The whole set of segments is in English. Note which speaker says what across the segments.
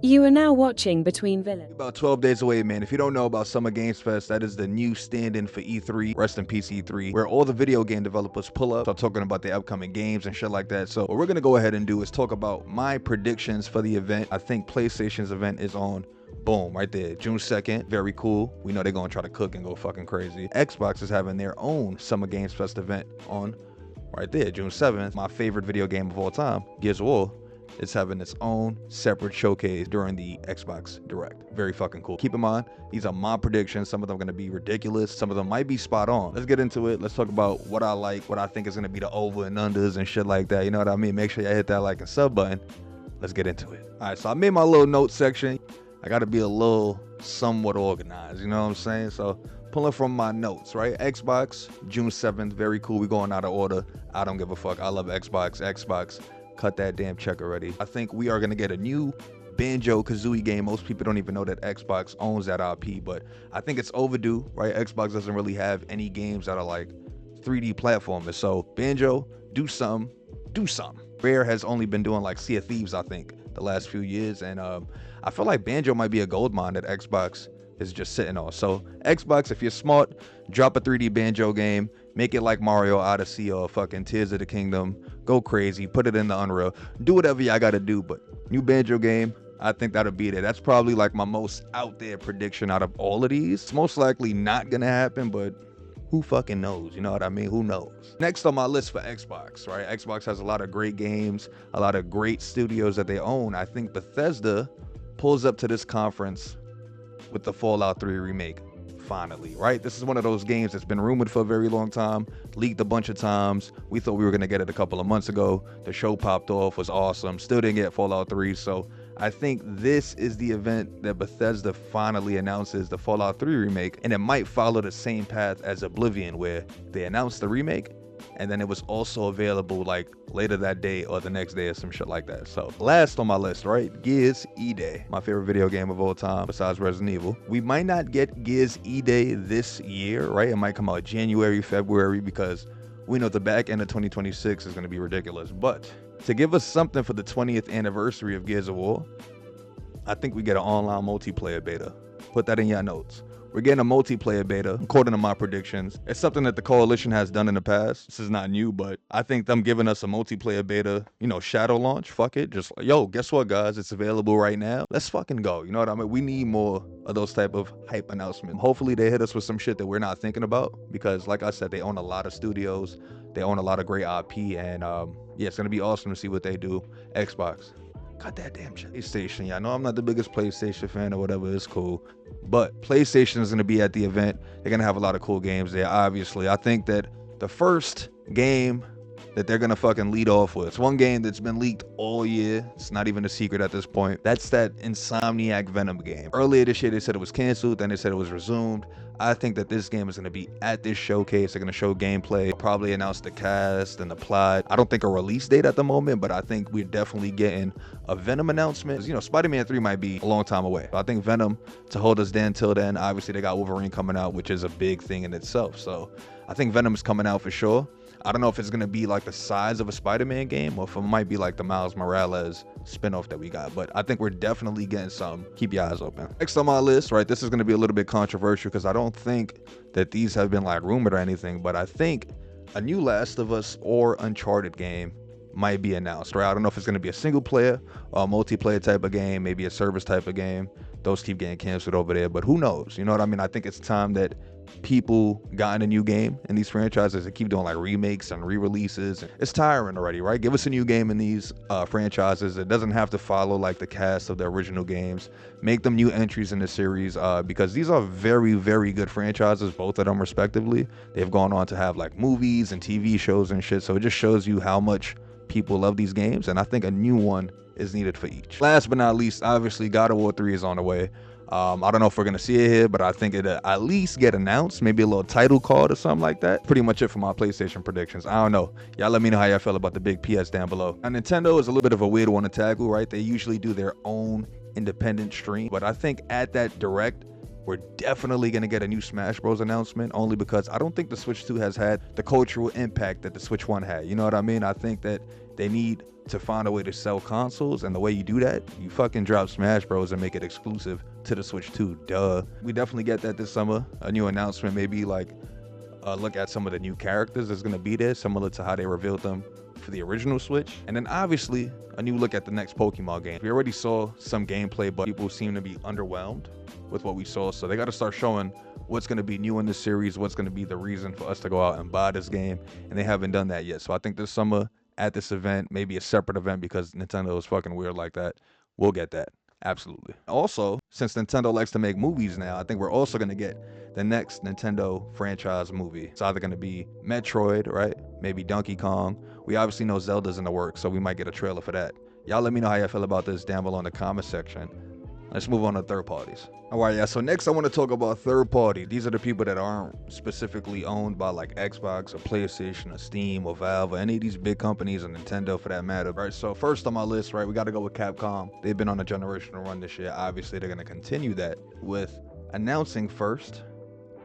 Speaker 1: You are now watching Between Villains.
Speaker 2: About 12 days away, man. If you don't know about Summer Games Fest, that is the new stand-in for E3, rest in peace E3, where all the video game developers pull up, start talking about their upcoming games and shit like that. So what we're gonna go ahead and do is talk about my predictions for the event. I think PlayStation's event is on, boom, right there, June 2nd. Very cool. We know they're gonna try to cook and go fucking crazy. Xbox is having their own Summer Games Fest event on right there, June 7th. My favorite video game of all time, Gears of War, is having its own separate showcase during the Xbox Direct. Very fucking cool. Keep in mind, these are my predictions. Some of them are going to be ridiculous. Some of them might be spot on. Let's get into it. Let's talk about what I like, what I think is going to be the over and unders and shit like that. You know what I mean? Make sure you hit that like and sub button. Let's get into it. All right, so I made my little note section. I got to be a little somewhat organized. You know what I'm saying? So pulling from my notes, right? Xbox, June 7th. Very cool. We going out of order. I don't give a fuck. I love Xbox. Xbox. Cut that damn check already. I think we are going to get a new Banjo-Kazooie game. Most people don't even know that Xbox owns that IP, but I think it's overdue, right? Xbox doesn't really have any games that are like 3D platformers. So Banjo, do something. Rare has only been doing like Sea of Thieves, I think, the last few years, and I feel like Banjo might be a gold mine that Xbox is just sitting on. So Xbox, if you're smart, drop a 3D Banjo game, make it like Mario Odyssey or fucking Tears of the Kingdom, go crazy, put it in the Unreal, do whatever y'all gotta do, but new Banjo game, I think that'll be there. That's probably like my most out there prediction out of all of these. It's most likely not gonna happen, but who fucking knows? You know what I mean? Who knows? Next on my list for Xbox, right? Xbox has a lot of great games, a lot of great studios that they own. I think Bethesda pulls up to this conference with the Fallout 3 remake, finally, right? This is one of those games that's been rumored for a very long time, leaked a bunch of times. We thought we were gonna get it a couple of months ago. The show popped off, was awesome. Still didn't get Fallout 3, so I think this is the event that Bethesda finally announces the Fallout 3 remake, and it might follow the same path as Oblivion, where they announced the remake, and then it was also available like later that day or the next day or some shit like that. So last on my list, right? Gears E-Day, my favorite video game of all time besides Resident Evil. We might not get Gears E-Day this year, right? It might come out January, February, because we know the back end of 2026 is going to be ridiculous. But to give us something for the 20th anniversary of Gears of War, I think we get an online multiplayer beta. Put that in your notes. We're getting a multiplayer beta, according to my predictions. It's something that the Coalition has done in the past. This is not new, but I think them giving us a multiplayer beta, you know, shadow launch, fuck it. Just like, yo, guess what, guys? It's available right now. Let's fucking go. You know what I mean? We need more of those type of hype announcements. Hopefully they hit us with some shit that we're not thinking about, because like I said, they own a lot of studios. They own a lot of great IP, and yeah, it's gonna be awesome to see what they do. Xbox. Got that damn PlayStation. Yeah, I know I'm not the biggest PlayStation fan or whatever. It's cool. But PlayStation is going to be at the event. They're going to have a lot of cool games there, obviously. I think that the first game that they're going to fucking lead off with, it's one game that's been leaked all year. It's not even a secret at this point. That's that Insomniac Venom game. Earlier this year, they said it was canceled. Then they said it was resumed. I think that this game is going to be at this showcase. They're going to show gameplay, probably announce the cast and the plot. I don't think a release date at the moment, but I think we're definitely getting a Venom announcement. You know, Spider-Man 3 might be a long time away. I think Venom, to hold us down till then, obviously they got Wolverine coming out, which is a big thing in itself. So I think Venom is coming out for sure. I don't know if it's going to be like the size of a Spider-Man game, or if it might be like the Miles Morales spinoff that we got, but I think we're definitely getting some. Keep your eyes open. Next on my list, right, this is going to be a little bit controversial because I don't think that these have been like rumored or anything, but I think a new Last of Us or Uncharted game might be announced, right? I don't know if it's going to be a single player or a multiplayer type of game, maybe a service type of game. Those keep getting canceled over there, but who knows? You know what I mean? I think it's time that people got in a new game in these franchises and keep doing like remakes and re-releases. It's tiring already, right? Give us a new game in these franchises. It doesn't have to follow like the cast of the original games. Make them new entries in the series, because these are very, very good franchises, both of them respectively. They've gone on to have like movies and TV shows and shit, so it just shows you how much people love these games, and I think a new one is needed for each. Last but not least, obviously God of War 3 is on the way. I don't know if we're gonna see it here, but I think it'll at least get announced, maybe a little title card or something like that. Pretty much it for my PlayStation predictions. I don't know. Y'all let me know how y'all feel about the big PS down below. Now, Nintendo is a little bit of a weird one to tackle, right? They usually do their own independent stream, but I think at that direct, we're definitely going to get a new Smash Bros. Announcement, only because I don't think the Switch 2 has had the cultural impact that the Switch 1 had. You know what I mean? I think that they need to find a way to sell consoles, and the way you do that, you fucking drop Smash Bros. And make it exclusive to the Switch 2. Duh. We definitely get that this summer. A new announcement, maybe like look at some of the new characters that's going to be there, similar to how they revealed them for the original Switch. And then obviously a new look at the next Pokemon game. We already saw some gameplay, but people seem to be underwhelmed with what we saw, so they got to start showing what's going to be new in this series, what's going to be the reason for us to go out and buy this game, and they haven't done that yet. So I think this summer at this event, maybe a separate event, because Nintendo is fucking weird like that, we'll get that. Absolutely. Also, since Nintendo likes to make movies now, I think we're also going to get the next Nintendo franchise movie. It's either going to be Metroid, right? Maybe Donkey Kong. We obviously know Zelda's in the works, so we might get a trailer for that. Y'all let me know how y'all feel about this down below in the comment section. Let's move on to third parties. All right, yeah, so next I want to talk about third party. These are the people that aren't specifically owned by like Xbox or PlayStation or Steam or Valve or any of these big companies, or Nintendo for that matter, right? So first on my list, right, we got to go with Capcom. They've been on a generational run this year. Obviously, they're going to continue that with announcing first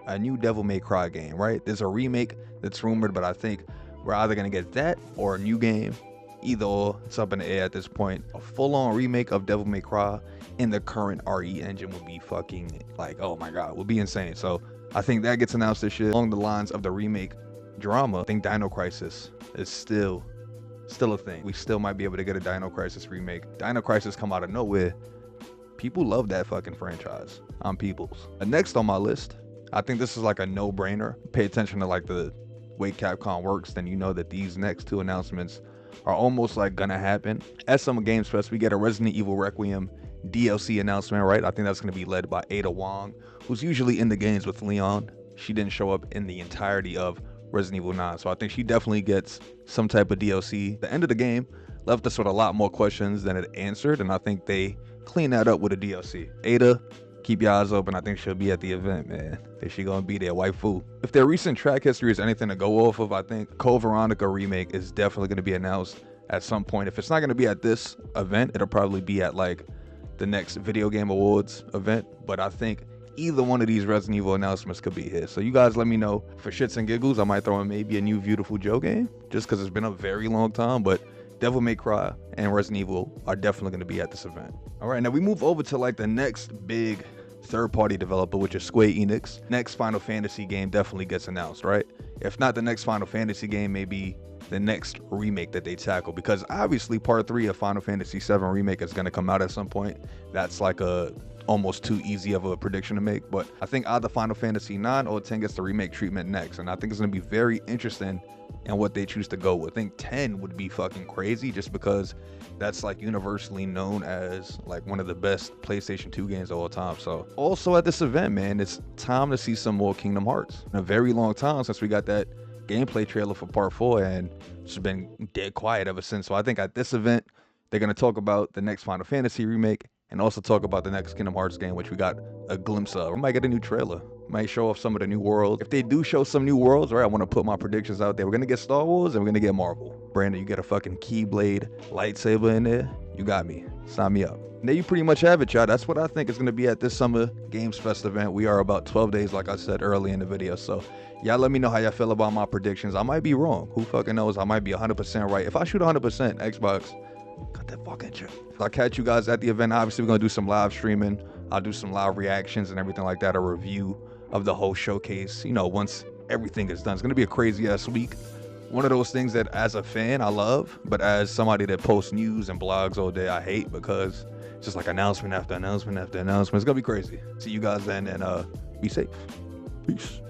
Speaker 2: a new Devil May Cry game, right? There's a remake that's rumored, but I think we're either going to get that or a new game. Either or, it's up in the air at this point. A full-on remake of Devil May Cry in the current RE engine would be fucking like, oh my god, would be insane. So I think that gets announced this year. Along the lines of the remake drama, I think Dino Crisis is still a thing. We still might be able to get a Dino Crisis remake. Dino Crisis come out of nowhere. People love that fucking franchise. I'm people's. Next on my list, I think this is like a no-brainer. Pay attention to like the way Capcom works, then you know that these next two announcements are almost like gonna happen. At Summer Games Fest, we get a Resident Evil Requiem DLC announcement, right? I think that's gonna be led by Ada Wong, who's usually in the games with Leon. She didn't show up in the entirety of Resident Evil 9, so I think she definitely gets some type of DLC. The end of the game left us with a lot more questions than it answered, and I think they cleaned that up with a DLC. Ada, keep your eyes open. I think she'll be at the event, man. Is she gonna be there, waifu? If their recent track history is anything to go off of, I think Code Veronica remake is definitely gonna be announced at some point. If it's not gonna be at this event, it'll probably be at like the next Video Game Awards event. But I think either one of these Resident Evil announcements could be here. So you guys let me know. For shits and giggles, I might throw in maybe a new Beautiful Joe game, just because it's been a very long time. But Devil May Cry and Resident Evil are definitely gonna be at this event. All right, now we move over to like the next big third-party developer, which is Square Enix. Next Final Fantasy game definitely gets announced, right? If not the next Final Fantasy game, maybe the next remake that they tackle, because obviously part 3 of Final Fantasy 7 remake is going to come out at some point. That's like a almost too easy of a prediction to make, but I think either Final Fantasy 9 or 10 gets the remake treatment next, and I think it's going to be very interesting in what they choose to go with. I think 10 would be fucking crazy, just because that's like universally known as like one of the best PlayStation 2 games of all time. So also at this event, man, it's time to see some more Kingdom Hearts. In a very long time since we got that gameplay trailer for part 4, and it's been dead quiet ever since. So I think at this event, they're going to talk about the next Final Fantasy remake and also talk about the next Kingdom Hearts game, which we got a glimpse of. We might get a new trailer. Might show off some of the new worlds. If they do show some new worlds, right, I want to put my predictions out there. We're going to get Star Wars and we're going to get Marvel. Brandon, you get a fucking Keyblade lightsaber in there. You got me. Sign me up. And there you pretty much have it, y'all. That's what I think is going to be at this Summer Games Fest event. We are about 12 days, like I said early in the video. So y'all let me know how y'all feel about my predictions. I might be wrong. Who fucking knows? I might be 100% right. If I shoot 100%, Xbox, cut that fucking chip. I'll catch you guys at the event. Obviously, we're going to do some live streaming. I'll do some live reactions and everything like that. A review of the whole showcase, you know, once everything is done. It's going to be a crazy ass week. One of those things that as a fan, I love, but as somebody that posts news and blogs all day, I hate, because it's just like announcement after announcement after announcement. It's going to be crazy. See you guys then, and be safe. Peace.